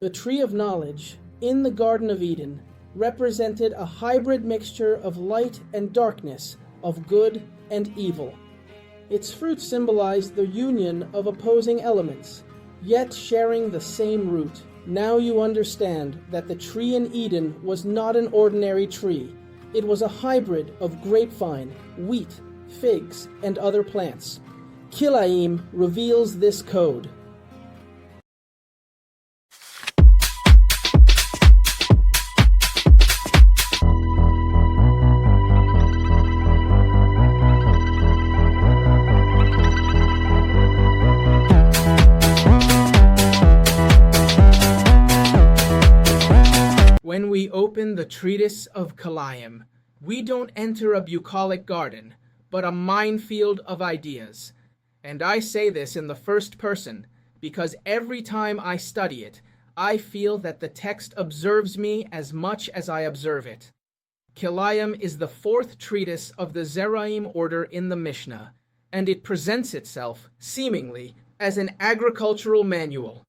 The tree of knowledge, in the Garden of Eden, represented a hybrid mixture of light and darkness, of good and evil. Its fruit symbolized the union of opposing elements, yet sharing the same root. Now you understand that the tree in Eden was not an ordinary tree. It was a hybrid of grapevine, wheat, figs, and other plants. Kilayim reveals this code. When we open the treatise of Kilayim, we don't enter a bucolic garden, but a minefield of ideas. And I say this in the first person, because every time I study it, I feel that the text observes me as much as I observe it. Kilayim is the fourth treatise of the Zeraim order in the Mishnah, and it presents itself, seemingly, as an agricultural manual,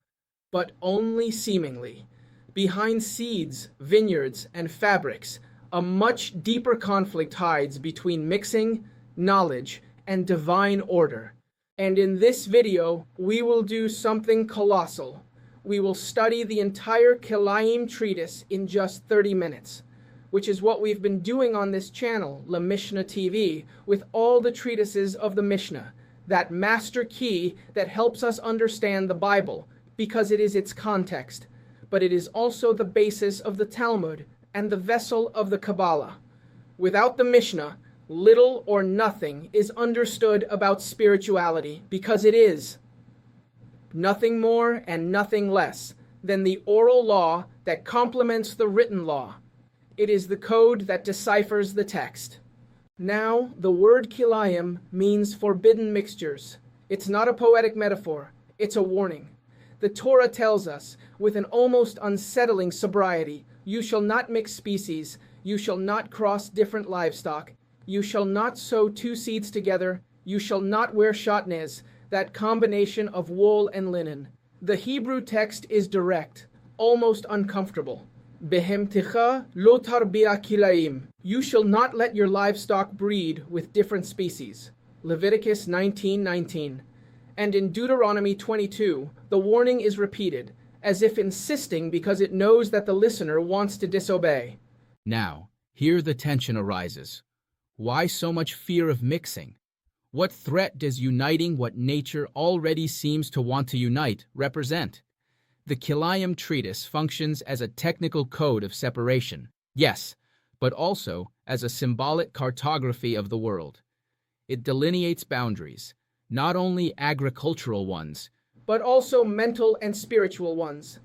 but only seemingly. Behind seeds, vineyards, and fabrics, a much deeper conflict hides between mixing, knowledge, and divine order. And in this video, we will do something colossal. We will study the entire Kilayim treatise in just 30 minutes, which is what we've been doing on this channel, Mishna TV, with all the treatises of the Mishnah, that master key that helps us understand the Bible, because it is its context. But it is also the basis of the Talmud and the vessel of the Kabbalah. Without the Mishnah, little or nothing is understood about spirituality, because it is nothing more and nothing less than the oral law that complements the written law. It is the code that deciphers the text. Now, the word Kilayim means forbidden mixtures. It's not a poetic metaphor, it's a warning. The Torah tells us, with an almost unsettling sobriety, you shall not mix species, you shall not cross different livestock, you shall not sow two seeds together, you shall not wear shatnez, that combination of wool and linen. The Hebrew text is direct, almost uncomfortable. Behemtecha lo tarbia kilayim. You shall not let your livestock breed with different species. Leviticus 19:19. And in Deuteronomy 22, the warning is repeated, as if insisting because it knows that the listener wants to disobey. Now, here the tension arises. Why so much fear of mixing? What threat does uniting what nature already seems to want to unite represent? The Kilayim treatise functions as a technical code of separation, yes, but also as a symbolic cartography of the world. It delineates boundaries, not only agricultural ones, but also mental and spiritual ones.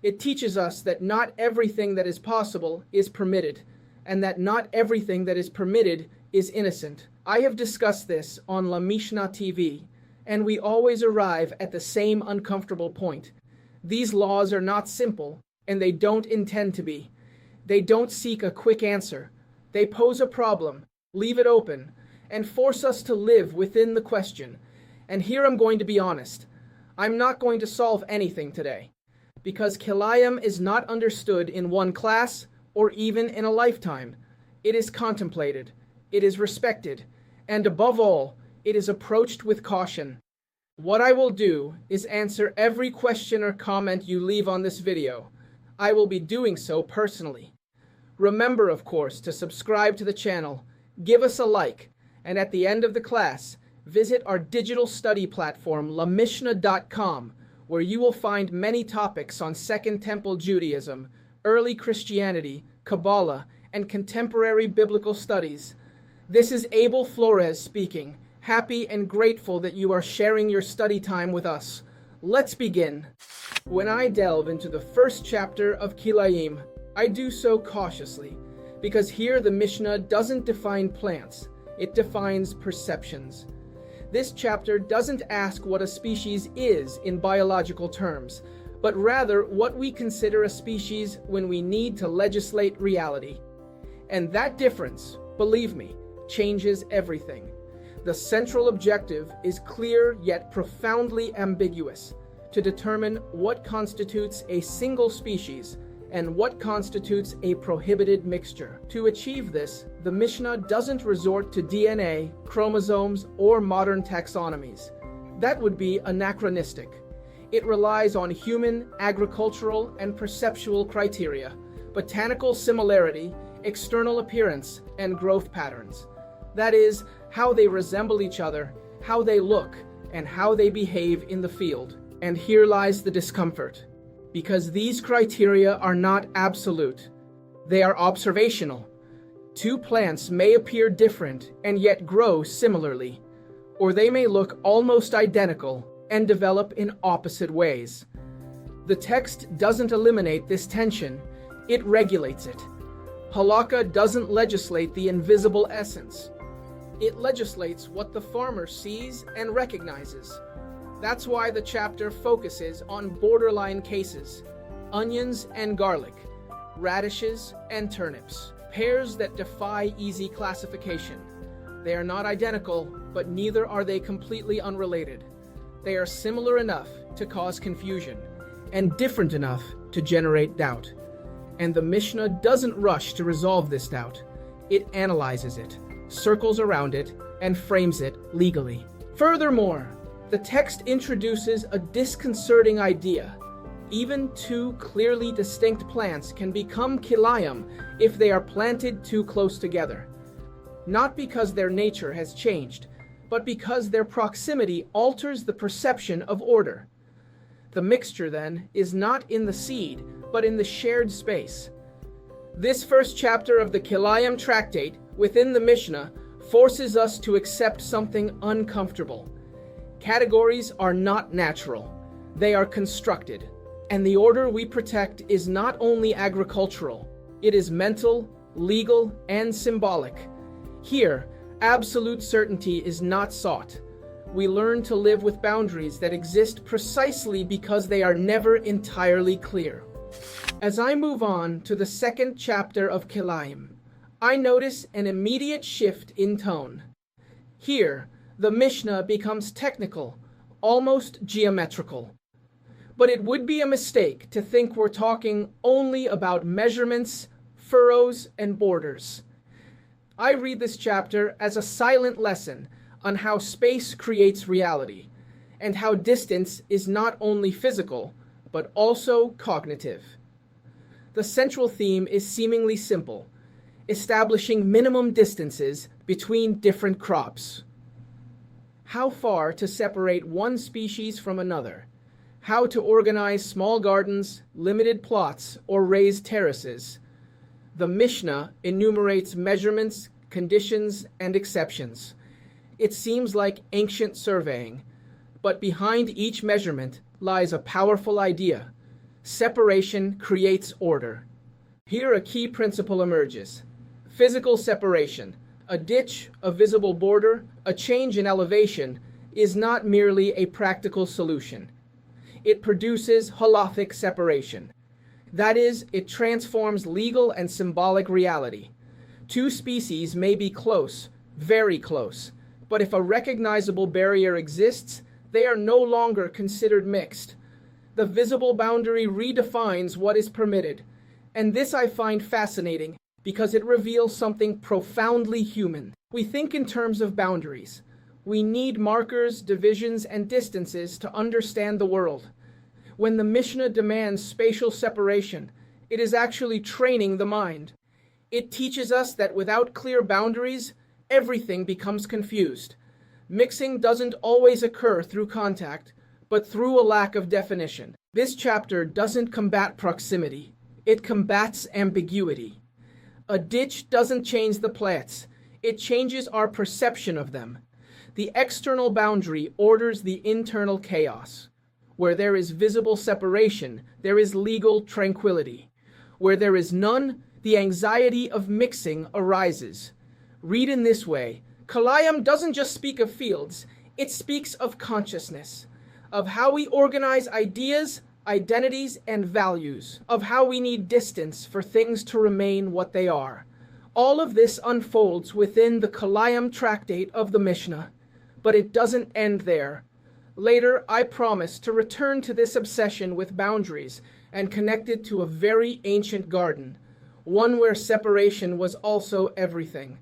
It teaches us that not everything that is possible is permitted, and that not everything that is permitted is innocent. I have discussed this on Mishna TV, and we always arrive at the same uncomfortable point. These laws are not simple, and they don't intend to be. They don't seek a quick answer. They pose a problem, leave it open, and force us to live within the question. And here I'm going to be honest. I'm not going to solve anything today, because Kilayim is not understood in one class or even in a lifetime. It is contemplated, it is respected, and above all, it is approached with caution. What I will do is answer every question or comment you leave on this video. I will be doing so personally. Remember, of course, to subscribe to the channel, give us a like, and at the end of the class, visit our digital study platform, lamishna.com, where you will find many topics on Second Temple Judaism, early Christianity, Kabbalah, and contemporary biblical studies. This is Abel Flores speaking, happy and grateful that you are sharing your study time with us. Let's begin. When I delve into the first chapter of Kilayim, I do so cautiously, because here the Mishnah doesn't define plants, it defines perceptions. This chapter doesn't ask what a species is in biological terms, but rather what we consider a species when we need to legislate reality. And that difference, believe me, changes everything. The central objective is clear yet profoundly ambiguous. to determine what constitutes a single species and what constitutes a prohibited mixture. To achieve this, the Mishnah doesn't resort to DNA, chromosomes, or modern taxonomies. That would be anachronistic. It relies on human, agricultural, and perceptual criteria, botanical similarity, external appearance, and growth patterns. That is, how they resemble each other, how they look, and how they behave in the field. And here lies the discomfort. Because these criteria are not absolute. They are observational. Two plants may appear different and yet grow similarly, or they may look almost identical and develop in opposite ways. The text doesn't eliminate this tension, it regulates it. Halakha doesn't legislate the invisible essence. It legislates what the farmer sees and recognizes. That's why the chapter focuses on borderline cases, onions and garlic, radishes and turnips, pairs that defy easy classification. They are not identical, but neither are they completely unrelated. They are similar enough to cause confusion, and different enough to generate doubt. And the Mishnah doesn't rush to resolve this doubt. It analyzes it, circles around it, and frames it legally. Furthermore, the text introduces a disconcerting idea. Even two clearly distinct plants can become kilayim if they are planted too close together. Not because their nature has changed, but because their proximity alters the perception of order. The mixture, then, is not in the seed, but in the shared space. This first chapter of the Kilayim Tractate within the Mishnah forces us to accept something uncomfortable. Categories are not natural, they are constructed, and the order we protect is not only agricultural, it is mental, legal, and symbolic. Here, absolute certainty is not sought. We learn to live with boundaries that exist precisely because they are never entirely clear. As I move on to the second chapter of Kilayim, I notice an immediate shift in tone. Here, the Mishnah becomes technical, almost geometrical. But it would be a mistake to think we're talking only about measurements, furrows, and borders. I read this chapter as a silent lesson on how space creates reality, and how distance is not only physical, but also cognitive. The central theme is seemingly simple, establishing minimum distances between different crops. How far to separate one species from another, how to organize small gardens, limited plots, or raised terraces. The Mishnah enumerates measurements, conditions, and exceptions. It seems like ancient surveying, but behind each measurement lies a powerful idea. Separation creates order. Here a key principle emerges. Physical separation. A ditch, a visible border, a change in elevation is not merely a practical solution. It produces halakhic separation. That is, it transforms legal and symbolic reality. Two species may be close, very close, but if a recognizable barrier exists, they are no longer considered mixed. The visible boundary redefines what is permitted, and this I find fascinating because it reveals something profoundly human. We think in terms of boundaries. We need markers, divisions, and distances to understand the world. When the Mishnah demands spatial separation, it is actually training the mind. It teaches us that without clear boundaries, everything becomes confused. Mixing doesn't always occur through contact, but through a lack of definition. This chapter doesn't combat proximity, it combats ambiguity. A ditch doesn't change the plants, it changes our perception of them. The external boundary orders the internal chaos. Where there is visible separation, there is legal tranquility. Where there is none, the anxiety of mixing arises. Read in this way, Kilayim doesn't just speak of fields, it speaks of consciousness, of how we organize ideas, identities, and values, of how we need distance for things to remain what they are. All of this unfolds within the Kilayim Tractate of the Mishnah, but it doesn't end there. Later, I promise to return to this obsession with boundaries and connect it to a very ancient garden, one where separation was also everything.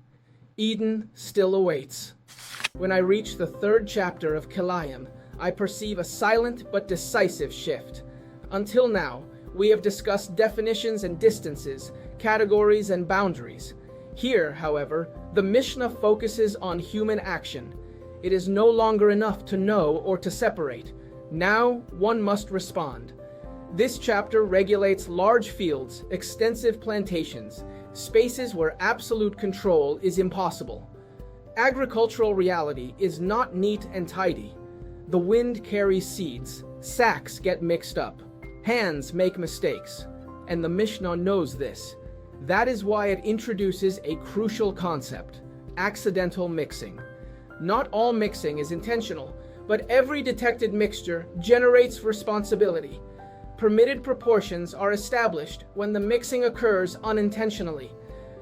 Eden still awaits. When I reach the third chapter of Kilayim, I perceive a silent but decisive shift. Until now, we have discussed definitions and distances, categories and boundaries. Here, however, the Mishnah focuses on human action. It is no longer enough to know or to separate. Now, one must respond. This chapter regulates large fields, extensive plantations, spaces where absolute control is impossible. Agricultural reality is not neat and tidy. The wind carries seeds, sacks get mixed up, hands make mistakes, and the Mishnah knows this. That is why it introduces a crucial concept: accidental mixing. Not all mixing is intentional, but every detected mixture generates responsibility. Permitted proportions are established when the mixing occurs unintentionally.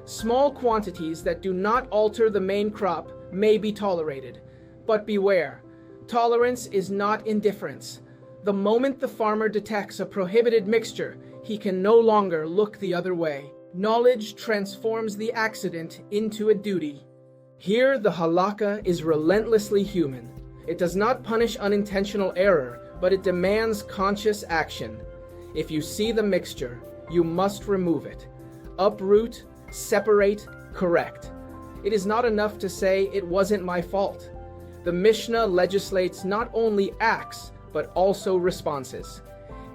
Small quantities that do not alter the main crop may be tolerated. But beware, tolerance is not indifference. The moment the farmer detects a prohibited mixture, he can no longer look the other way. Knowledge transforms the accident into a duty. Here, the halakha is relentlessly human. It does not punish unintentional error, but it demands conscious action. If you see the mixture, you must remove it. Uproot, separate, correct. It is not enough to say it wasn't my fault. The Mishnah legislates not only acts, but also responses.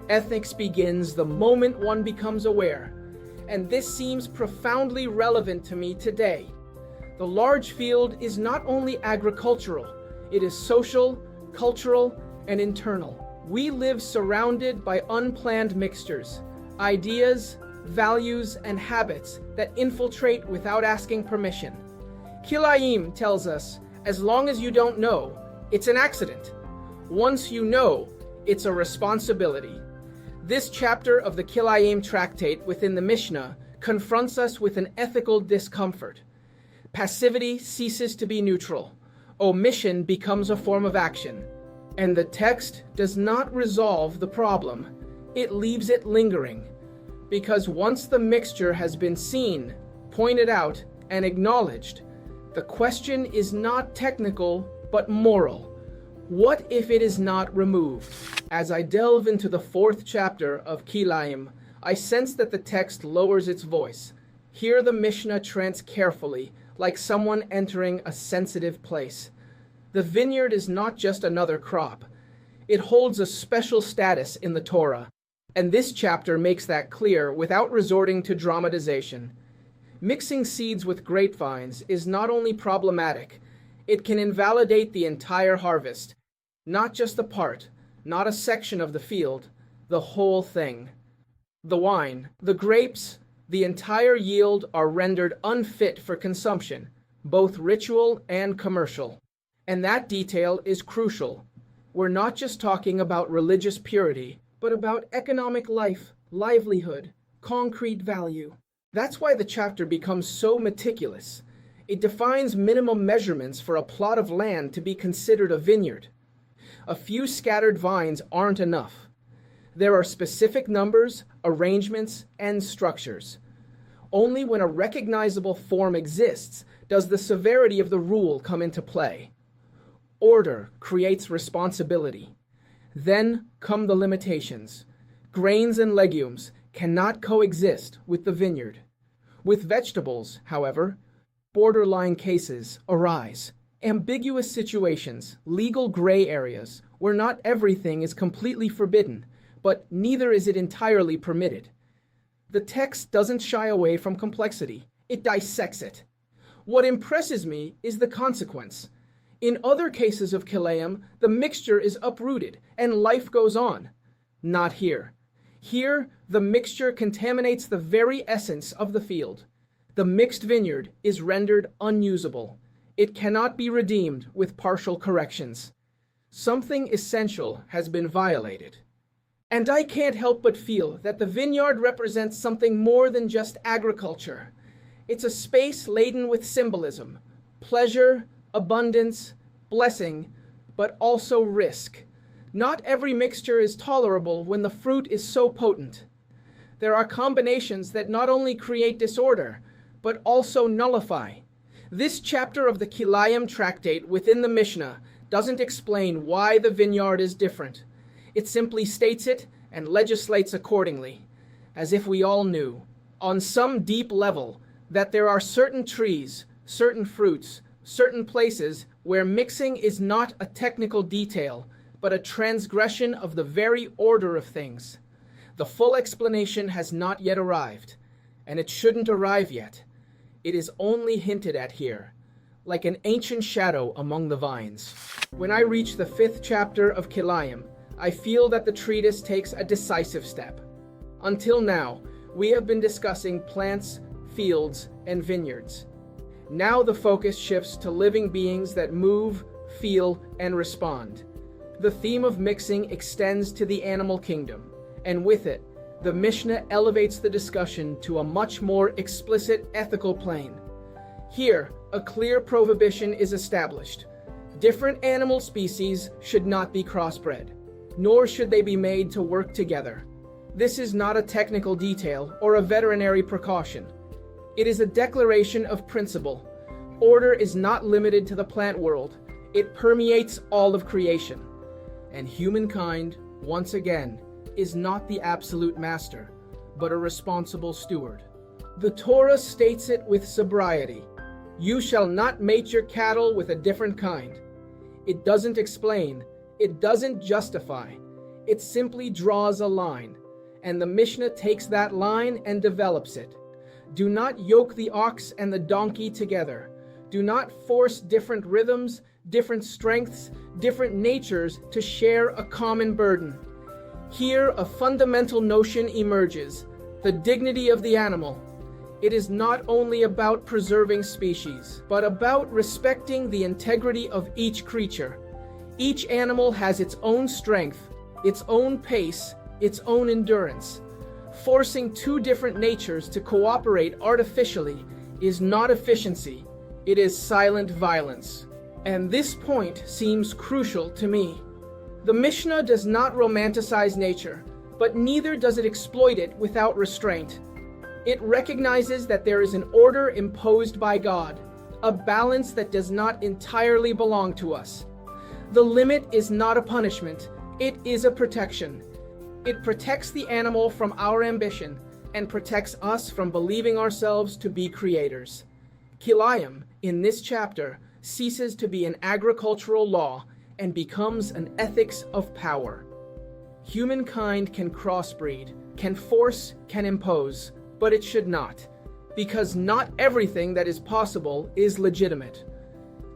Ethics begins the moment one becomes aware, and this seems profoundly relevant to me today. The large field is not only agricultural, it is social, cultural, and internal. We live surrounded by unplanned mixtures, ideas, values, and habits that infiltrate without asking permission. Kilayim tells us, as long as you don't know, it's an accident. Once you know, it's a responsibility. This chapter of the Kilayim Tractate within the Mishnah confronts us with an ethical discomfort. Passivity ceases to be neutral. Omission becomes a form of action. And the text does not resolve the problem. It leaves it lingering. Because once the mixture has been seen, pointed out, and acknowledged, the question is not technical, but moral. What if it is not removed? As I delve into the fourth chapter of Kilayim, I sense that the text lowers its voice. Hear the Mishnah treads carefully, like someone entering a sensitive place. The vineyard is not just another crop. It holds a special status in the Torah, and this chapter makes that clear without resorting to dramatization. Mixing seeds with grapevines is not only problematic, it can invalidate the entire harvest, not just a part, not a section of the field, the whole thing. The wine, the grapes, the entire yield are rendered unfit for consumption, both ritual and commercial. And that detail is crucial. We're not just talking about religious purity, but about economic life, livelihood, concrete value. That's why the chapter becomes so meticulous. It defines minimum measurements for a plot of land to be considered a vineyard. A few scattered vines aren't enough. There are specific numbers, arrangements, and structures. Only when a recognizable form exists does the severity of the rule come into play. Order creates responsibility. Then come the limitations. Grains and legumes cannot coexist with the vineyard. With vegetables, however, borderline cases arise. Ambiguous situations, legal gray areas, where not everything is completely forbidden, but neither is it entirely permitted. The text doesn't shy away from complexity. It dissects it. What impresses me is the consequence. In other cases of Kilayim, the mixture is uprooted and life goes on. Not here. Here, the mixture contaminates the very essence of the field. The mixed vineyard is rendered unusable. It cannot be redeemed with partial corrections. Something essential has been violated. And I can't help but feel that the vineyard represents something more than just agriculture. It's a space laden with symbolism, pleasure, abundance, blessing, but also risk. Not every mixture is tolerable when the fruit is so potent. There are combinations that not only create disorder, but also nullify. This chapter of the Kilayim Tractate within the Mishnah doesn't explain why the vineyard is different. It simply states it and legislates accordingly, as if we all knew, on some deep level, that there are certain trees, certain fruits, certain places where mixing is not a technical detail, but a transgression of the very order of things. The full explanation has not yet arrived, and it shouldn't arrive yet. It is only hinted at here, like an ancient shadow among the vines. When I reach the 5th chapter of Kilayim, I feel that the treatise takes a decisive step. Until now, we have been discussing plants, fields, and vineyards. Now the focus shifts to living beings that move, feel, and respond. The theme of mixing extends to the animal kingdom, and with it, the Mishnah elevates the discussion to a much more explicit ethical plane. Here, a clear prohibition is established. Different animal species should not be crossbred, nor should they be made to work together. This is not a technical detail or a veterinary precaution. It is a declaration of principle. Order is not limited to the plant world. It permeates all of creation. And humankind, once again, is not the absolute master, but a responsible steward. The Torah states it with sobriety. You shall not mate your cattle with a different kind. It doesn't explain. It doesn't justify. It simply draws a line, and the Mishnah takes that line and develops it. Do not yoke the ox and the donkey together. Do not force different rhythms, different strengths, different natures to share a common burden. Here, a fundamental notion emerges: the dignity of the animal. It is not only about preserving species, but about respecting the integrity of each creature. Each animal has its own strength, its own pace, its own endurance. Forcing two different natures to cooperate artificially is not efficiency, it is silent violence. And this point seems crucial to me. The Mishnah does not romanticize nature, but neither does it exploit it without restraint. It recognizes that there is an order imposed by God, a balance that does not entirely belong to us. The limit is not a punishment, it is a protection. It protects the animal from our ambition and protects us from believing ourselves to be creators. Kilayim, in this chapter, ceases to be an agricultural law and becomes an ethics of power. Humankind can crossbreed, can force, can impose, but it should not, because not everything that is possible is legitimate.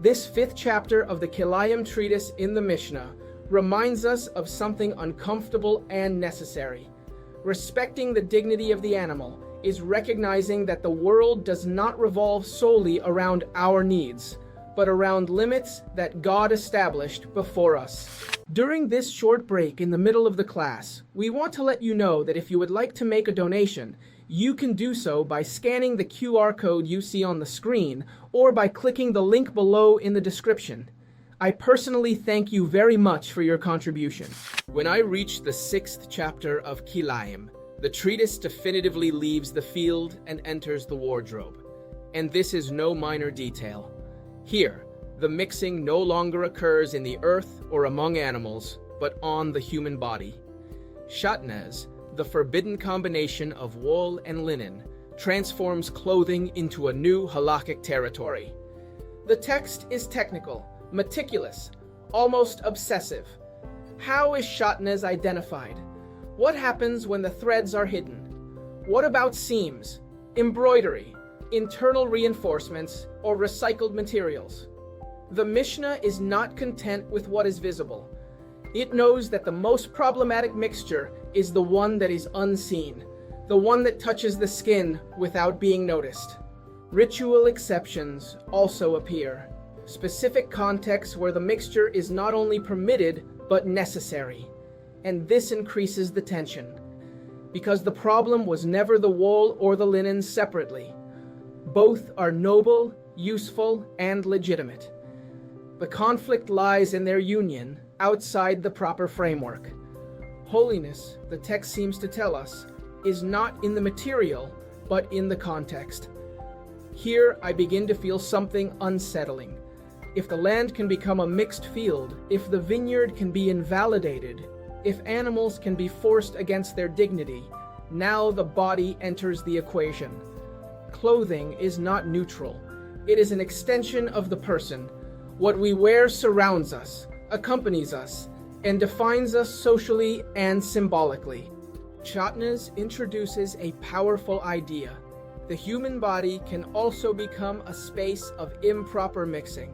This 5th chapter of the Kilayim treatise in the Mishnah reminds us of something uncomfortable and necessary. Respecting the dignity of the animal is recognizing that the world does not revolve solely around our needs, but around limits that God established before us. During this short break in the middle of the class, we want to let you know that if you would like to make a donation, you can do so by scanning the QR code you see on the screen or by clicking the link below in the description. I personally thank you very much for your contribution. When I reach the 6th chapter of Kilayim, the treatise definitively leaves the field and enters the wardrobe. And this is no minor detail. Here, the mixing no longer occurs in the earth or among animals, but on the human body. Shatnez, the forbidden combination of wool and linen, transforms clothing into a new halakhic territory. The text is technical, meticulous, almost obsessive. How is shatnez identified? What happens when the threads are hidden? What about seams, embroidery, internal reinforcements, or recycled materials? The Mishnah is not content with what is visible. It knows that the most problematic mixture is the one that is unseen, the one that touches the skin without being noticed. Ritual exceptions also appear, specific contexts where the mixture is not only permitted but necessary, and this increases the tension, because the problem was never the wool or the linen separately. Both are noble, useful, and legitimate. The conflict lies in their union, outside the proper framework. Holiness, the text seems to tell us, is not in the material, but in the context. Here I begin to feel something unsettling. If the land can become a mixed field, if the vineyard can be invalidated, if animals can be forced against their dignity, now the body enters the equation. Clothing is not neutral. It is an extension of the person. What we wear surrounds us, accompanies us, and defines us socially and symbolically. Chatnas introduces a powerful idea. The human body can also become a space of improper mixing,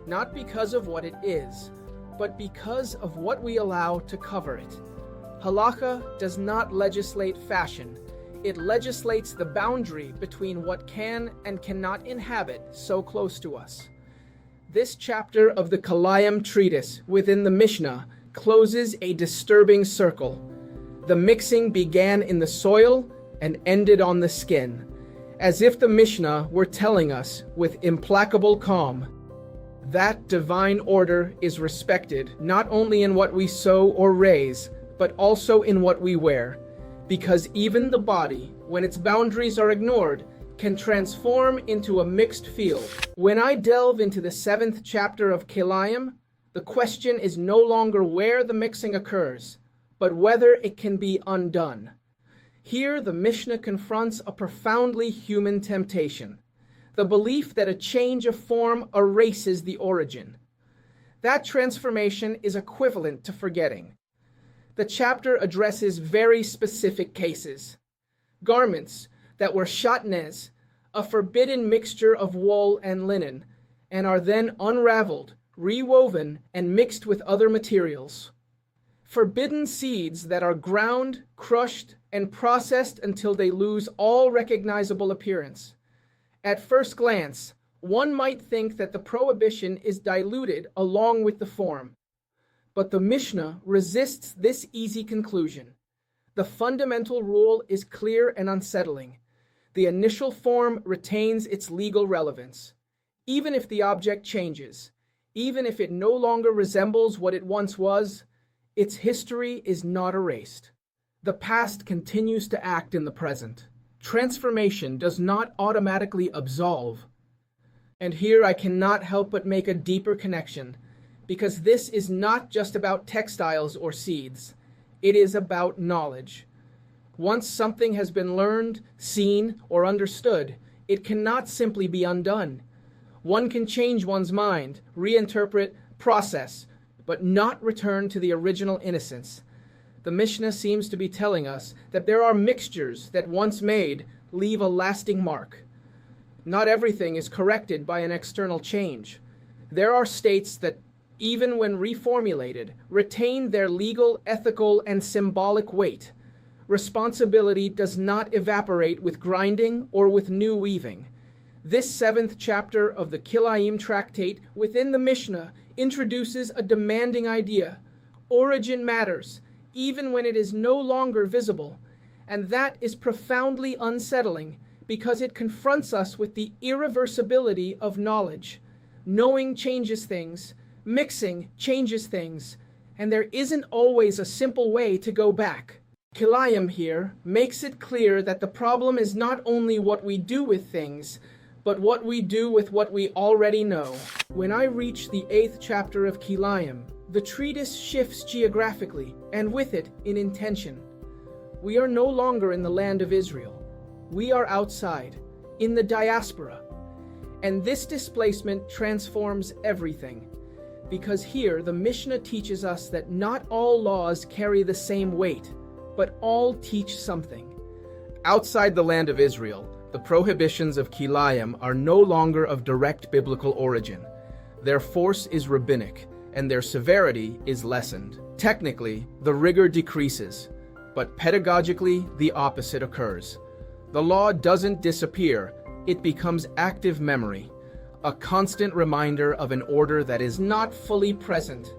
not because of what it is, but because of what we allow to cover it. Halakha does not legislate fashion. It legislates the boundary between what can and cannot inhabit so close to us. This chapter of the Kilayim Treatise within the Mishnah closes a disturbing circle. The mixing began in the soil and ended on the skin, as if the Mishnah were telling us with implacable calm that divine order is respected not only in what we sow or raise, but also in what we wear, because even the body, when its boundaries are ignored, can transform into a mixed field. When I delve into the 7th chapter of Kilayim, the question is no longer where the mixing occurs, but whether it can be undone. Here, the Mishnah confronts a profoundly human temptation, the belief that a change of form erases the origin. That transformation is equivalent to forgetting. The chapter addresses very specific cases. Garments that were shatnez, a forbidden mixture of wool and linen, and are then unraveled, rewoven, and mixed with other materials. Forbidden seeds that are ground, crushed, and processed until they lose all recognizable appearance. At first glance, one might think that the prohibition is diluted along with the form. But the Mishnah resists this easy conclusion. The fundamental rule is clear and unsettling. The initial form retains its legal relevance. Even if the object changes, even if it no longer resembles what it once was, its history is not erased. The past continues to act in the present. Transformation does not automatically absolve. And here I cannot help but make a deeper connection, because this is not just about textiles or seeds. It is about knowledge. Once something has been learned, seen, or understood, it cannot simply be undone. One can change one's mind, reinterpret, process, but not return to the original innocence. The Mishnah seems to be telling us that there are mixtures that once made leave a lasting mark. Not everything is corrected by an external change. There are states that, even when reformulated, retain their legal, ethical, and symbolic weight. Responsibility does not evaporate with grinding or with new weaving. This 7th chapter of the Kilayim Tractate within the Mishnah introduces a demanding idea. Origin matters, even when it is no longer visible, and that is profoundly unsettling because it confronts us with the irreversibility of knowledge. Knowing changes things, mixing changes things, and there isn't always a simple way to go back. Kilayim here makes it clear that the problem is not only what we do with things, but what we do with what we already know. When I reach the 8th chapter of Kilayim, the treatise shifts geographically, and with it, in intention. We are no longer in the land of Israel. We are outside, in the diaspora. And this displacement transforms everything. Because here, the Mishnah teaches us that not all laws carry the same weight, but all teach something. Outside the land of Israel, the prohibitions of Kilayim are no longer of direct biblical origin. Their force is rabbinic, and their severity is lessened. Technically, the rigor decreases, but pedagogically, the opposite occurs. The law doesn't disappear, it becomes active memory, a constant reminder of an order that is not fully present.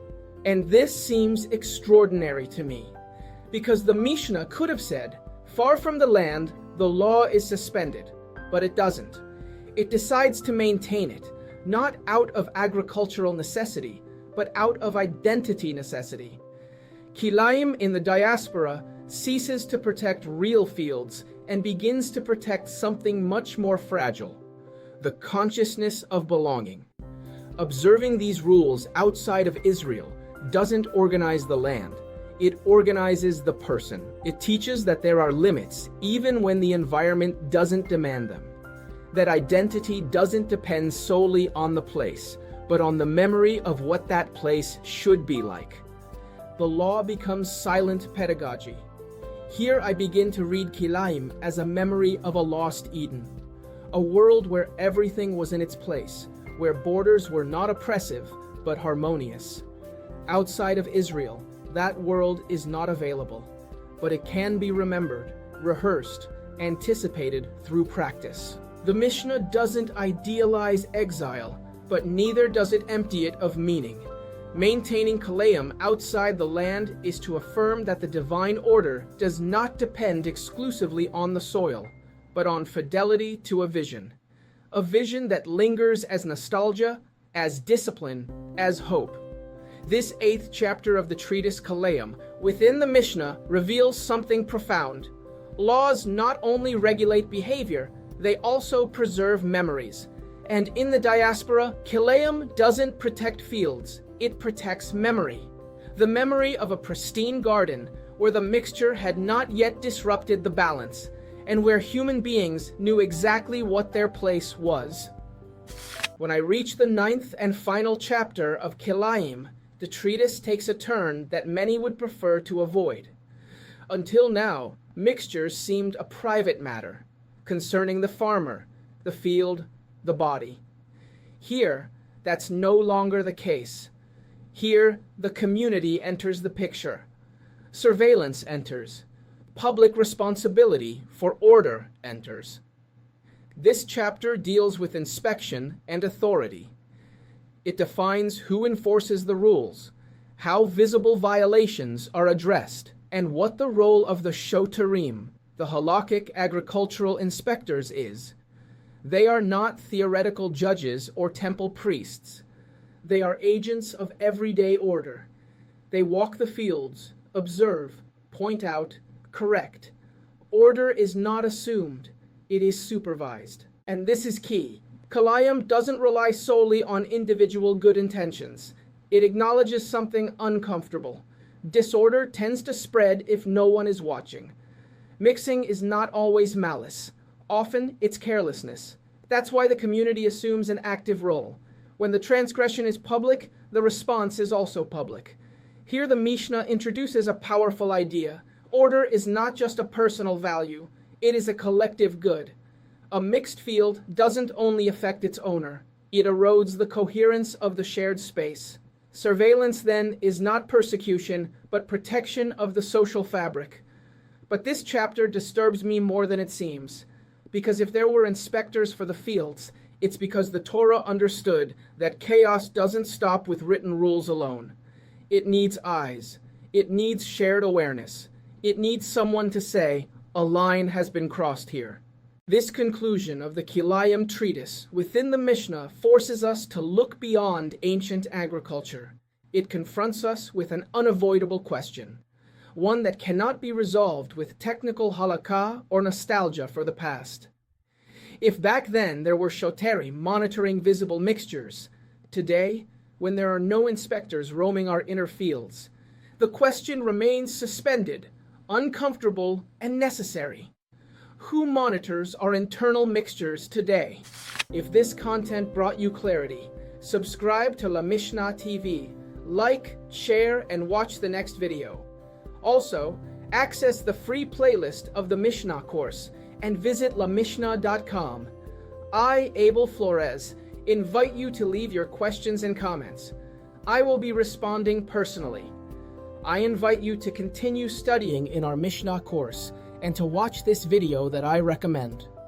And this seems extraordinary to me, because the Mishnah could have said, far from the land, the law is suspended, but it doesn't. It decides to maintain it, not out of agricultural necessity, but out of identity necessity. Kilayim in the diaspora ceases to protect real fields and begins to protect something much more fragile: the consciousness of belonging. Observing these rules outside of Israel doesn't organize the land, it organizes the person. It teaches that there are limits even when the environment doesn't demand them. That identity doesn't depend solely on the place, but on the memory of what that place should be like. The law becomes silent pedagogy. Here I begin to read Kilayim as a memory of a lost Eden, a world where everything was in its place, where borders were not oppressive but harmonious. Outside of Israel, that world is not available, but it can be remembered, rehearsed, anticipated through practice. The Mishnah doesn't idealize exile, but neither does it empty it of meaning. Maintaining Kilayim outside the land is to affirm that the divine order does not depend exclusively on the soil, but on fidelity to a vision that lingers as nostalgia, as discipline, as hope. This 8th chapter of the treatise Kilayim within the Mishnah reveals something profound. Laws not only regulate behavior, they also preserve memories. And in the diaspora, Kilayim doesn't protect fields, it protects memory. The memory of a pristine garden where the mixture had not yet disrupted the balance, and where human beings knew exactly what their place was. When I reach the 9th and final chapter of Kilayim, the treatise takes a turn that many would prefer to avoid. Until now, mixtures seemed a private matter, concerning the farmer, the field, the body. Here, that's no longer the case. Here, the community enters the picture. Surveillance enters. Public responsibility for order enters. This chapter deals with inspection and authority. It defines who enforces the rules, how visible violations are addressed, and what the role of the shoterim, the halakhic agricultural inspectors, is. They are not theoretical judges or temple priests. They are agents of everyday order. They walk the fields, observe, point out, correct. Order is not assumed, it is supervised. And this is key. Kilayim doesn't rely solely on individual good intentions. It acknowledges something uncomfortable. Disorder tends to spread if no one is watching. Mixing is not always malice. Often it's carelessness. That's why the community assumes an active role. When the transgression is public, the response is also public. Here the Mishnah introduces a powerful idea. Order is not just a personal value, it is a collective good. A mixed field doesn't only affect its owner, it erodes the coherence of the shared space. Surveillance, then, is not persecution, but protection of the social fabric. But this chapter disturbs me more than it seems, because if there were inspectors for the fields, it's because the Torah understood that chaos doesn't stop with written rules alone. It needs eyes. It needs shared awareness. It needs someone to say, a line has been crossed here. This conclusion of the Kilayim treatise within the Mishnah forces us to look beyond ancient agriculture. It confronts us with an unavoidable question, one that cannot be resolved with technical halakha or nostalgia for the past. If back then there were shoterim monitoring visible mixtures, today, when there are no inspectors roaming our inner fields, the question remains suspended, uncomfortable, and necessary. Who monitors our internal mixtures today? If this content brought you clarity, subscribe to La Mishna TV, like, share, and watch the next video. Also, access the free playlist of the Mishnah course and visit lamishna.com. I, Abel Flores, invite you to leave your questions and comments. I will be responding personally. I invite you to continue studying in our Mishnah course and to watch this video that I recommend.